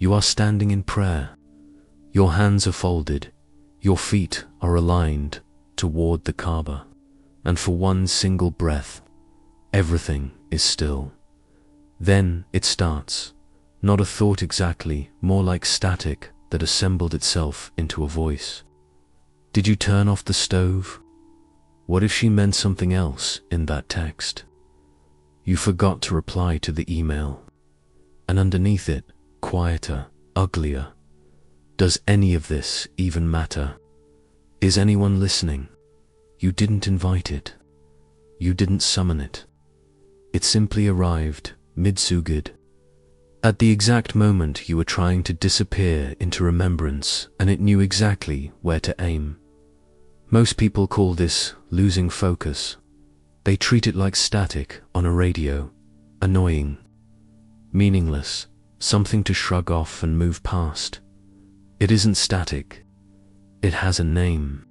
You are standing in prayer. Your hands are folded. Your feet are aligned toward the Kaaba. And for one single breath, everything is still. Then it starts. Not a thought exactly, more like static that assembled itself into a voice. Did you turn off the stove? What if she meant something else in that text? You forgot to reply to the email. And underneath it, quieter, uglier. Does any of this even matter? Is anyone listening? You didn't invite it. You didn't summon it. It simply arrived, mid-sujud. At the exact moment you were trying to disappear into remembrance, and it knew exactly where to aim. Most people call this losing focus. They treat it like static on a radio, annoying, meaningless, something to shrug off and move past. It isn't static. It has a name.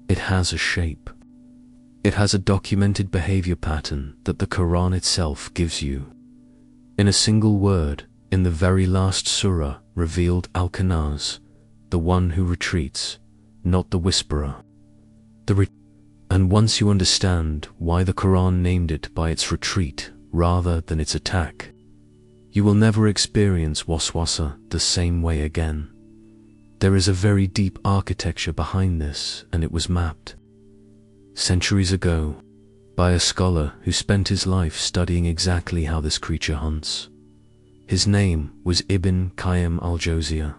It has a shape. It has a documented behavior pattern that the Qur'an itself gives you. In a single word, in the very last surah revealed Al-Khannas, the one who retreats, not the whisperer. And once you understand why the Qur'an named it by its retreat rather than its attack, you will never experience waswasa the same way again. There is a very deep architecture behind this, and it was mapped centuries ago by a scholar who spent his life studying exactly how this creature hunts. His name was Ibn Qayyim al-Jawziyah,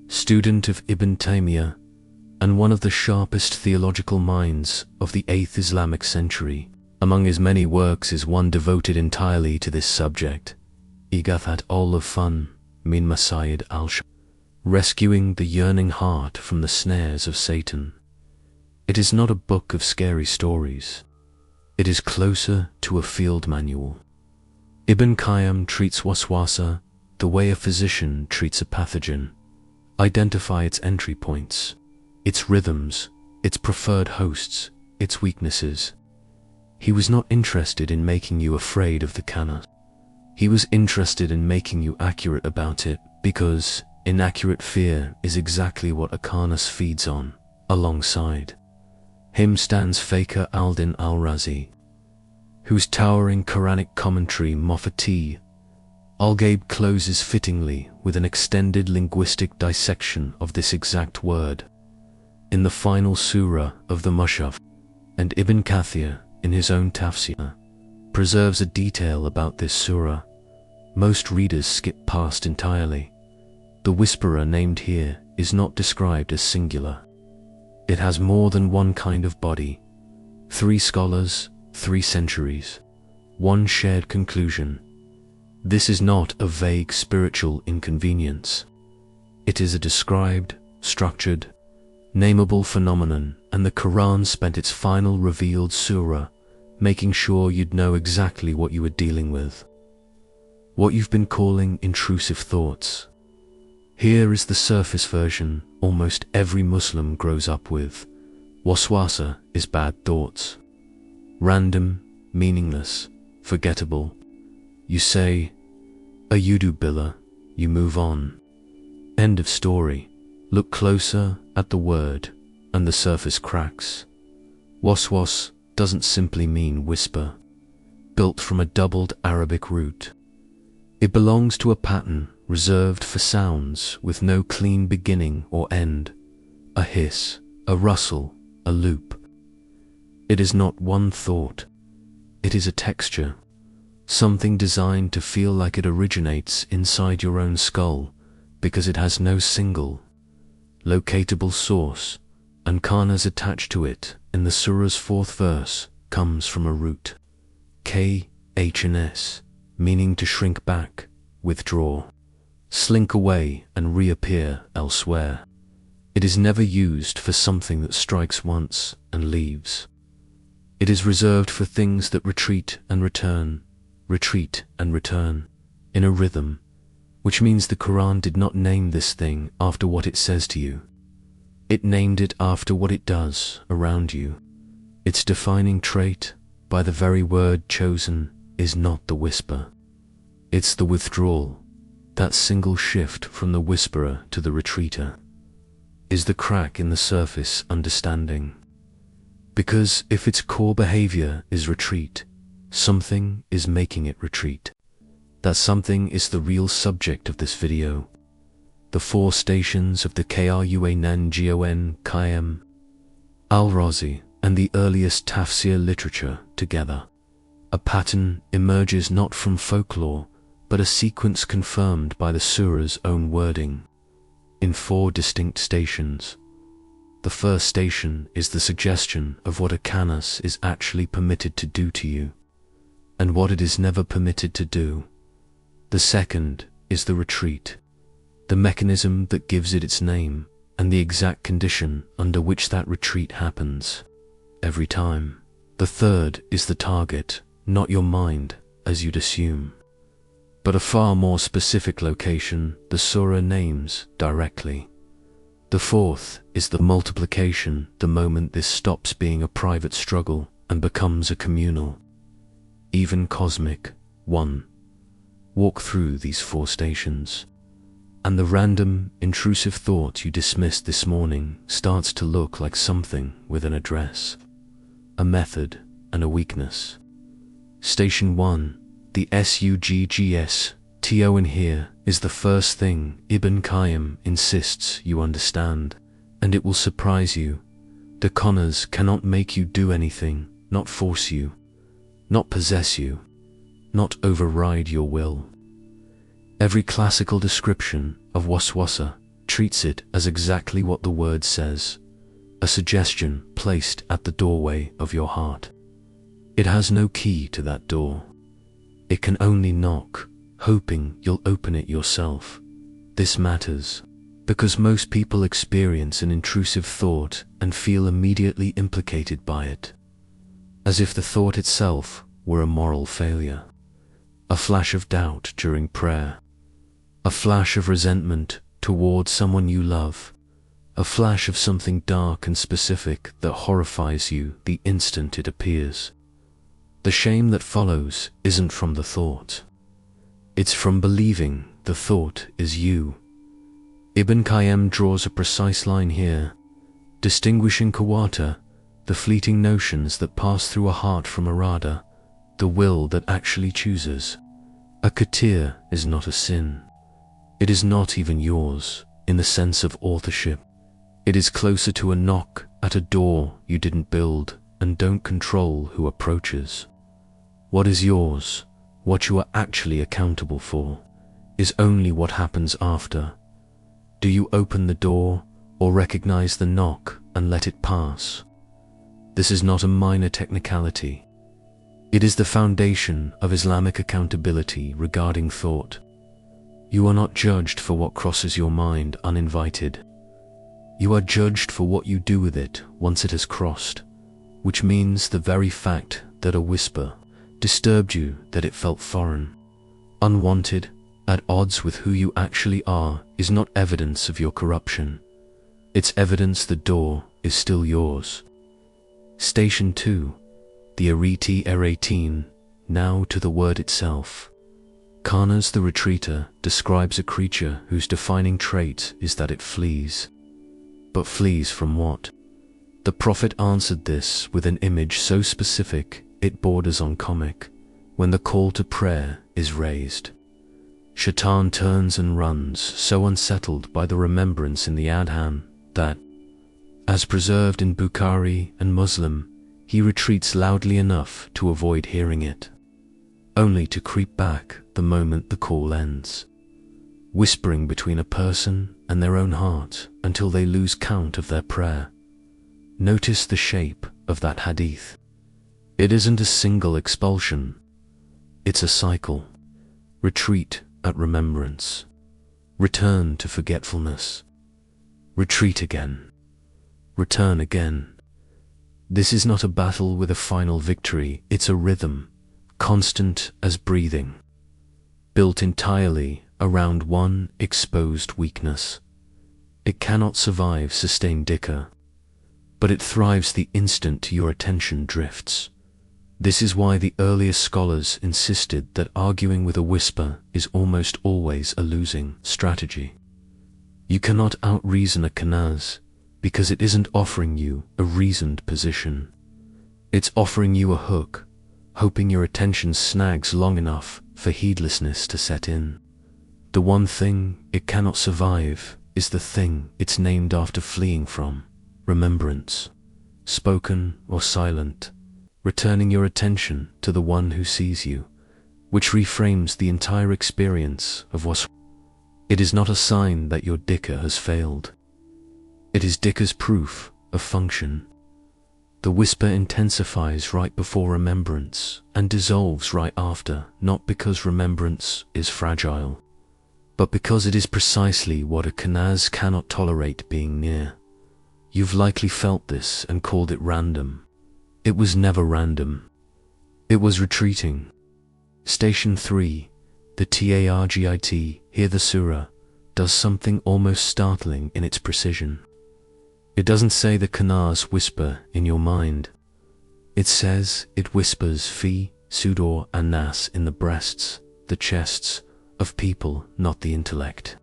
student of Ibn Taymiyyah, and one of the sharpest theological minds of the 8th Islamic century. Among his many works is one devoted entirely to this subject, Ighathat al-Lahfan min Masayid al-Shaytan, rescuing the yearning heart from the snares of Satan. It is not a book of scary stories. It is closer to a field manual. Ibn Qayyim treats waswasa the way a physician treats a pathogen. Identify its entry points, its rhythms, its preferred hosts, its weaknesses. He was not interested in making you afraid of the Khannas. He was interested in making you accurate about it, because inaccurate fear is exactly what a Khannas feeds on. Alongside him stands Fakhar al-Din al-Razi, whose towering Quranic commentary Mufti al-Ghaib closes fittingly with an extended linguistic dissection of this exact word in the final surah of the Mushaf, and Ibn Kathir, in his own tafsir, preserves a detail about this surah most readers skip past entirely. The whisperer named here is not described as singular. It has more than one kind of body. 3 scholars, 3 centuries, 1 shared conclusion. This is not a vague spiritual inconvenience. It is a described, structured, nameable phenomenon, and the Quran spent its final revealed surah making sure you'd know exactly what you were dealing with. What you've been calling intrusive thoughts. Here is the surface version almost every Muslim grows up with. Waswasa is bad thoughts. Random, meaningless, forgettable. You say, Ayudu Billah, you move on. End of story. Look closer at the word, and the surface cracks. Waswas doesn't simply mean whisper, built from a doubled Arabic root. It belongs to a pattern reserved for sounds with no clean beginning or end, a hiss, a rustle, a loop. It is not one thought. It is a texture, something designed to feel like it originates inside your own skull because it has no single, locatable source, and Khannas attached to it in the surah's 4th verse comes from a root, K-H-N-S, meaning to shrink back, withdraw, slink away and reappear elsewhere. It is never used for something that strikes once and leaves. It is reserved for things that retreat and return, in a rhythm, which means the Quran did not name this thing after what it says to you. It named it after what it does around you. Its defining trait, by the very word chosen, is not the whisper. It's the withdrawal. that single shift from the whisperer to the retreater, is the crack in the surface understanding. Because if its core behavior is retreat, something is making it retreat. That something is the real subject of this video. The 4 stations of the Qur'an Qayyim, Al-Razi, and the earliest tafsir literature together. A pattern emerges not from folklore, but a sequence confirmed by the surah's own wording, in 4 distinct stations. The first station is the suggestion of what a Khannas is actually permitted to do to you, and what it is never permitted to do. The second is the retreat, the mechanism that gives it its name, and the exact condition under which that retreat happens, every time. The third is the target, not your mind, as you'd assume, but a far more specific location the surah names directly. The fourth is the multiplication, the moment this stops being a private struggle and becomes a communal, even cosmic, one. Walk through these 4 stations, and the random, intrusive thought you dismissed this morning starts to look like something with an address, a method, and a weakness. Station 1, the Suggs to in here, is the first thing Ibn Qayyim insists you understand, and it will surprise you. The Khannas cannot make you do anything, not force you, not possess you, not override your will. Every classical description of waswasa treats it as exactly what the word says, a suggestion placed at the doorway of your heart. It has no key to that door. It can only knock, hoping you'll open it yourself. This matters, because most people experience an intrusive thought and feel immediately implicated by it, as if the thought itself were a moral failure. A flash of doubt during prayer, a flash of resentment toward someone you love, a flash of something dark and specific that horrifies you the instant it appears. The shame that follows isn't from the thought. It's from believing the thought is you. Ibn Qayyim draws a precise line here, distinguishing Kawata, the fleeting notions that pass through a heart, from irada, the will that actually chooses. A katir is not a sin. It is not even yours, in the sense of authorship. It is closer to a knock at a door you didn't build and don't control who approaches. What is yours, what you are actually accountable for, is only what happens after. Do you open the door or recognize the knock and let it pass? This is not a minor technicality. It is the foundation of Islamic accountability regarding thought. You are not judged for what crosses your mind uninvited. You are judged for what you do with it once it has crossed, which means the very fact that a whisper disturbed you, that it felt foreign, unwanted, at odds with who you actually are, is not evidence of your corruption. It's evidence the door is still yours. Station 2, the Ariti Eratin, now to the word itself. Khannas the retreater describes a creature whose defining trait is that it flees. But flees from what? The Prophet answered this with an image so specific it borders on comic. When the call to prayer is raised, Shaitan turns and runs, so unsettled by the remembrance in the adhan that, as preserved in Bukhari and Muslim, he retreats loudly enough to avoid hearing it, only to creep back the moment the call ends, whispering between a person and their own heart until they lose count of their prayer. Notice the shape of that hadith. It isn't a single expulsion. It's a cycle. Retreat at remembrance. Return to forgetfulness. Retreat again. Return again. This is not a battle with a final victory. It's a rhythm, constant as breathing, built entirely around one exposed weakness. It cannot survive sustained dhikr, but it thrives the instant your attention drifts. This is why the earliest scholars insisted that arguing with a whisper is almost always a losing strategy. You cannot out-reason a Khannas because it isn't offering you a reasoned position. It's offering you a hook, hoping your attention snags long enough for heedlessness to set in. The one thing it cannot survive is the thing it's named after fleeing from: remembrance, spoken or silent, returning your attention to the one who sees you, which reframes the entire experience of Waswas. It is not a sign that your Dhikr has failed. It is Dhikr's proof of function. The whisper intensifies right before remembrance and dissolves right after, not because remembrance is fragile, but because it is precisely what a Khannas cannot tolerate being near. You've likely felt this and called it random. It was never random. It was retreating. Station 3, the Targit, here the surah, does something almost startling in its precision. It doesn't say the Khannas whisper in your mind. It says it whispers fi, sudur and nas in the breasts, the chests, of people, not the intellect.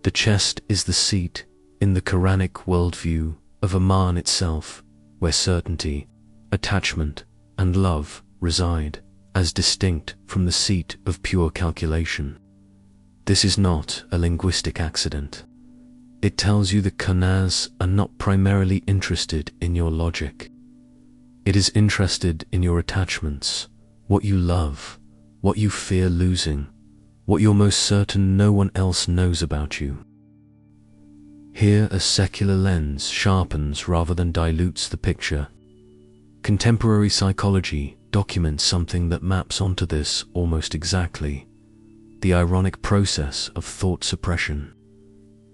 The chest is the seat, in the Quranic worldview, of Aman itself, where certainty, attachment, and love reside, as distinct from the seat of pure calculation. This is not a linguistic accident. It tells you the Khannas are not primarily interested in your logic. It is interested in your attachments, what you love, what you fear losing, what you're most certain no one else knows about you. Here a secular lens sharpens rather than dilutes the picture. Contemporary psychology documents something that maps onto this almost exactly: the ironic process of thought suppression.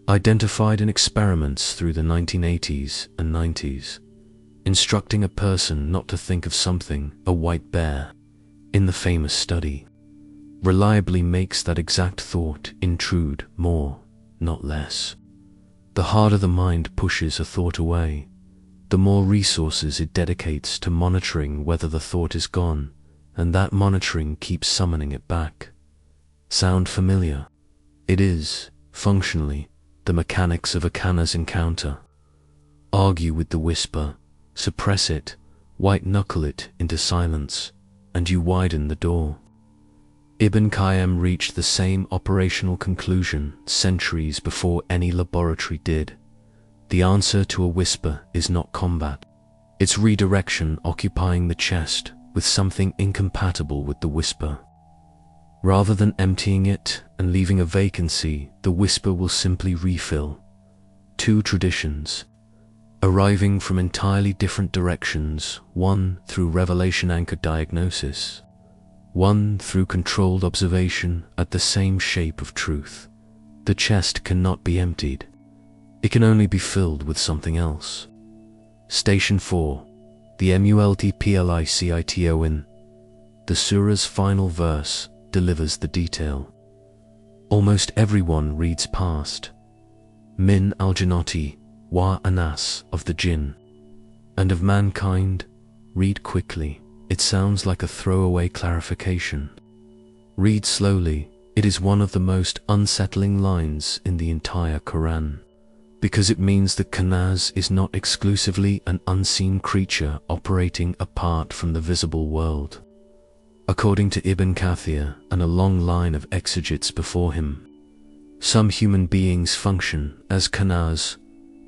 Identified in experiments through the 1980s and 90s, instructing a person not to think of something, a white bear, in the famous study, reliably makes that exact thought intrude more, not less. The harder the mind pushes a thought away, the more resources it dedicates to monitoring whether the thought is gone, and that monitoring keeps summoning it back. Sound familiar? It is, functionally, the mechanics of a Khannas encounter. Argue with the whisper, suppress it, white-knuckle it into silence, and you widen the door. Ibn Qayyim reached the same operational conclusion centuries before any laboratory did. The answer to a whisper is not combat. It's redirection, occupying the chest with something incompatible with the whisper. Rather than emptying it and leaving a vacancy, the whisper will simply refill. Two traditions, arriving from entirely different directions, one through revelation-anchored diagnosis, one through controlled observation at the same shape of truth. The chest cannot be emptied. It can only be filled with something else. Station 4, the multiplication. The surah's final verse delivers the detail. Almost everyone reads past min al-jinnati wa anas, of the jinn, and of mankind. Read quickly. It sounds like a throwaway clarification. Read slowly. It is one of the most unsettling lines in the entire Qur'an, because it means that Khannas is not exclusively an unseen creature operating apart from the visible world. According to Ibn Kathir and a long line of exegetes before him, some human beings function as Khannas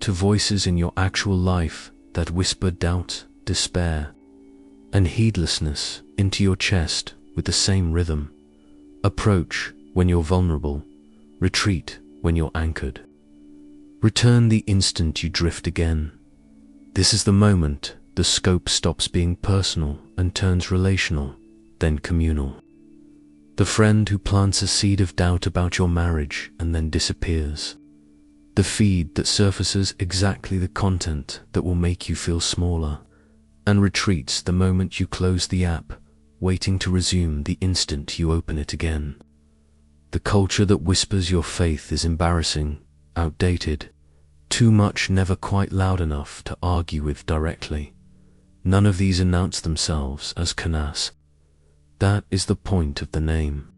to voices in your actual life that whisper doubt, despair, and heedlessness into your chest with the same rhythm. Approach when you're vulnerable, retreat when you're anchored. Return the instant you drift again. This is the moment the scope stops being personal and turns relational, then communal. The friend who plants a seed of doubt about your marriage and then disappears. The feed that surfaces exactly the content that will make you feel smaller, and retreats the moment you close the app, waiting to resume the instant you open it again. The culture that whispers your faith is embarrassing, outdated, too much, never quite loud enough to argue with directly. None of these announce themselves as Khannas. That is the point of the name.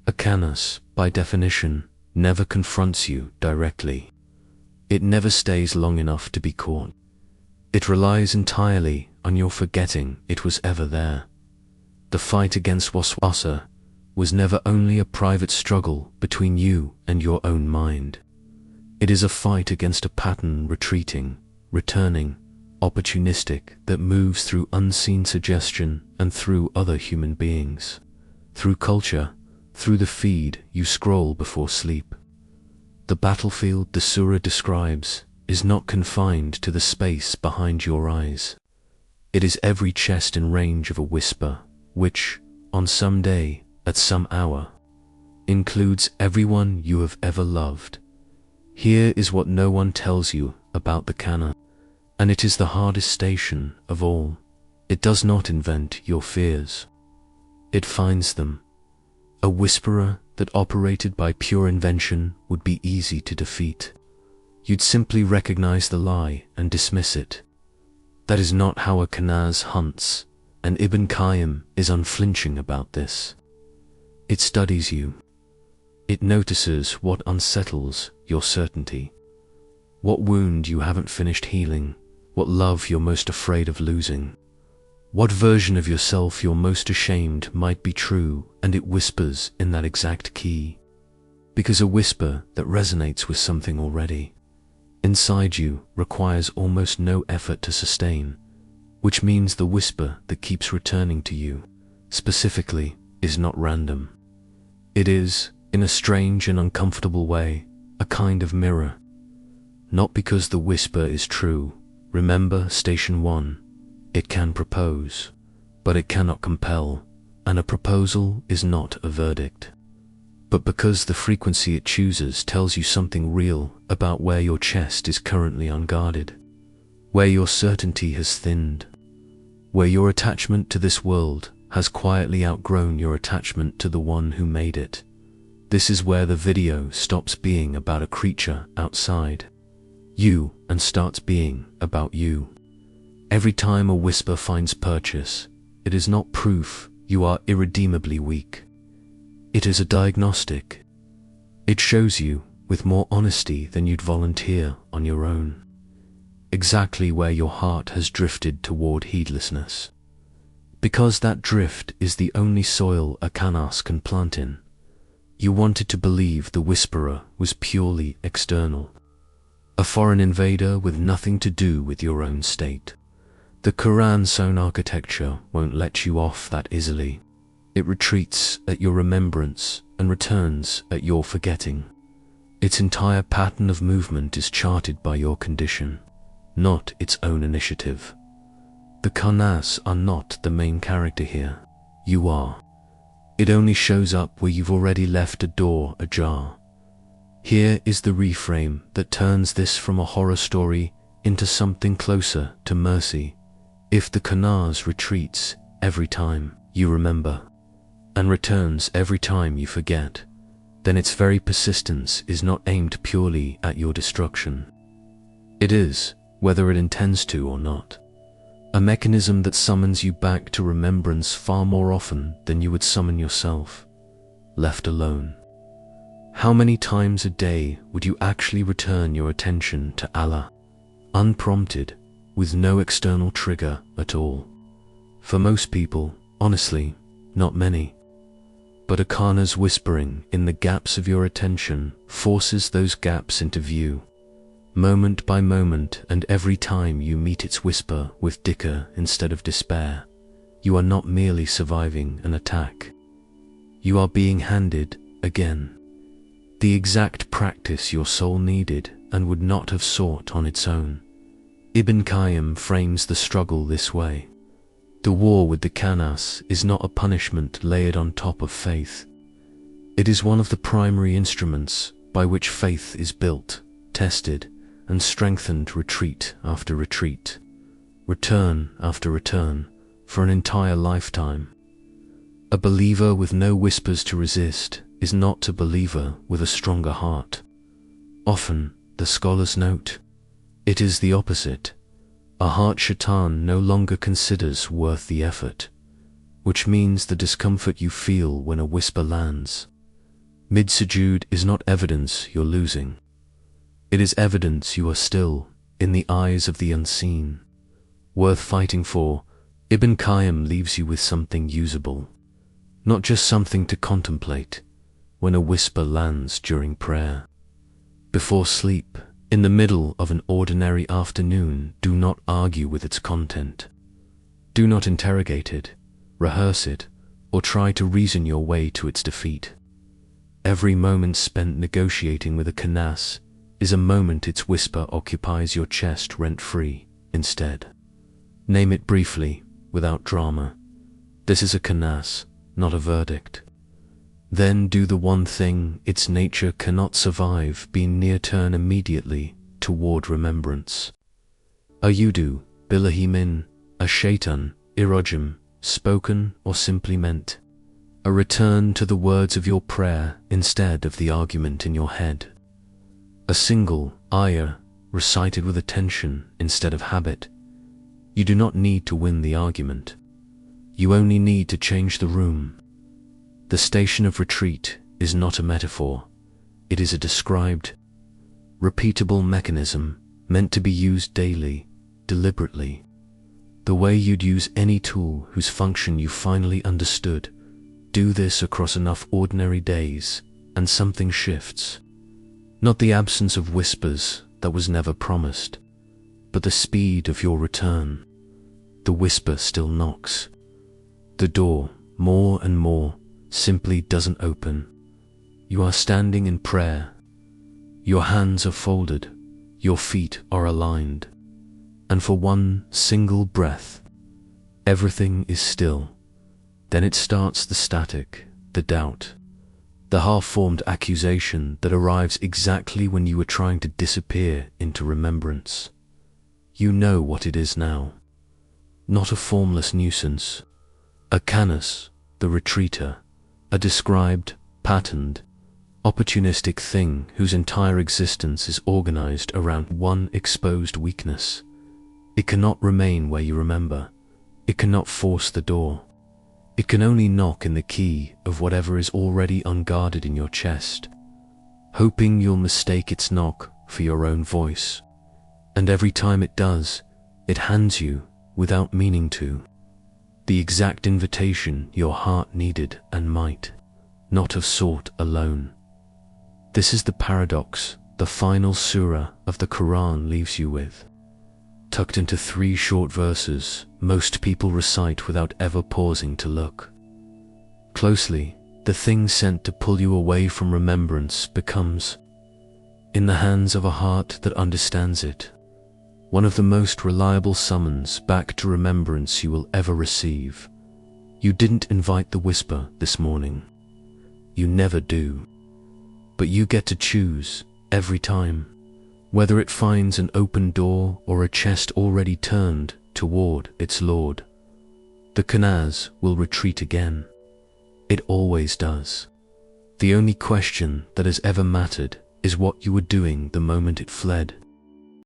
A Khannas, by definition, never confronts you directly. It never stays long enough to be caught. It relies entirely on your forgetting it was ever there. The fight against Waswas was never only a private struggle between you and your own mind. It is a fight against a pattern retreating, returning, opportunistic that moves through unseen suggestion and through other human beings, through culture, through the feed you scroll before sleep. The battlefield the surah describes is not confined to the space behind your eyes. It is every chest in range of a whisper, which, on some day, at some hour, includes everyone you have ever loved. Here is what no one tells you about the Khannas, and it is the hardest station of all. It does not invent your fears. It finds them. A whisperer that operated by pure invention would be easy to defeat. You'd simply recognize the lie and dismiss it. That is not how a Khannas hunts, and Ibn Qayyim is unflinching about this. It studies you. It notices what unsettles your certainty, what wound you haven't finished healing, what love you're most afraid of losing, what version of yourself you're most ashamed might be true, and it whispers in that exact key. Because a whisper that resonates with something already inside you requires almost no effort to sustain, which means the whisper that keeps returning to you, specifically, is not random. It is, in a strange and uncomfortable way, a kind of mirror. Not because the whisper is true. Remember station 1. It can propose, but it cannot compel, and a proposal is not a verdict. But because the frequency it chooses tells you something real about where your chest is currently unguarded, where your certainty has thinned, where your attachment to this world has quietly outgrown your attachment to the one who made it. This is where the video stops being about a creature outside you and starts being about you. Every time a whisper finds purchase, it is not proof you are irredeemably weak. It is a diagnostic. It shows you, with more honesty than you'd volunteer on your own, exactly where your heart has drifted toward heedlessness. Because that drift is the only soil a Khannas can plant in. You wanted to believe the whisperer was purely external, a foreign invader with nothing to do with your own state. The Qur'an's own architecture won't let you off that easily. It retreats at your remembrance and returns at your forgetting. Its entire pattern of movement is charted by your condition, not its own initiative. The Khannas are not the main character here. You are. It only shows up where you've already left a door ajar. Here is the reframe that turns this from a horror story into something closer to mercy. If the Khannas retreats every time you remember, and returns every time you forget, then its very persistence is not aimed purely at your destruction. It is, whether it intends to or not, a mechanism that summons you back to remembrance far more often than you would summon yourself, left alone. How many times a day would you actually return your attention to Allah, unprompted, with no external trigger at all? For most people, honestly, not many. But a Khannas whispering in the gaps of your attention forces those gaps into view, moment by moment, and every time you meet its whisper with Dhikr instead of despair, you are not merely surviving an attack. You are being handed, again, the exact practice your soul needed and would not have sought on its own. Ibn Qayyim frames the struggle this way. The war with the Khannas is not a punishment layered on top of faith. It is one of the primary instruments by which faith is built, tested, and strengthened retreat after retreat, return after return, for an entire lifetime. A believer with no whispers to resist is not a believer with a stronger heart. Often, the scholars note, it is the opposite. A heart shaitan no longer considers worth the effort, which means the discomfort you feel when a whisper lands mid-sujood is not evidence you're losing. It is evidence you are still, in the eyes of the unseen, worth fighting for. Ibn Qayyim leaves you with something usable, not just something to contemplate. When a whisper lands during prayer, before sleep, in the middle of an ordinary afternoon, do not argue with its content. Do not interrogate it, rehearse it, or try to reason your way to its defeat. Every moment spent negotiating with a khannas is a moment its whisper occupies your chest rent-free. Instead, name it briefly, without drama. This is a khannas, not a verdict. Then do the one thing its nature cannot survive, being near, turn immediately toward remembrance. Ayudu billahi min ash-shaytan irajim, spoken or simply meant. A return to the words of your prayer instead of the argument in your head. A single ayah recited with attention instead of habit. You do not need to win the argument. You only need to change the room. The station of retreat is not a metaphor. It is a described, repeatable mechanism meant to be used daily, deliberately. The way you'd use any tool whose function you finally understood. Do this across enough ordinary days, and something shifts. Not the absence of whispers that was never promised, but the speed of your return. The whisper still knocks. The door, more and more, simply doesn't open. You are standing in prayer. Your hands are folded, your feet are aligned, and for one single breath, everything is still. Then it starts the static, the doubt, the half-formed accusation that arrives exactly when you were trying to disappear into remembrance. You know what it is now. Not a formless nuisance. A khannas, the retreater, a described, patterned, opportunistic thing whose entire existence is organized around one exposed weakness. It cannot remain where you remember. It cannot force the door. It can only knock in the key of whatever is already unguarded in your chest, hoping you'll mistake its knock for your own voice. And every time it does, it hands you, without meaning to, the exact invitation your heart needed and might not have sought alone. This is the paradox the final surah of the Qur'an leaves you with. Tucked into 3 short verses, most people recite without ever pausing to look closely. The thing sent to pull you away from remembrance becomes, in the hands of a heart that understands it, one of the most reliable summons back to remembrance you will ever receive. You didn't invite the whisper this morning. You never do. But you get to choose every time, whether it finds an open door or a chest already turned toward its Lord. The khannas will retreat again. It always does. The only question that has ever mattered is what you were doing the moment it fled.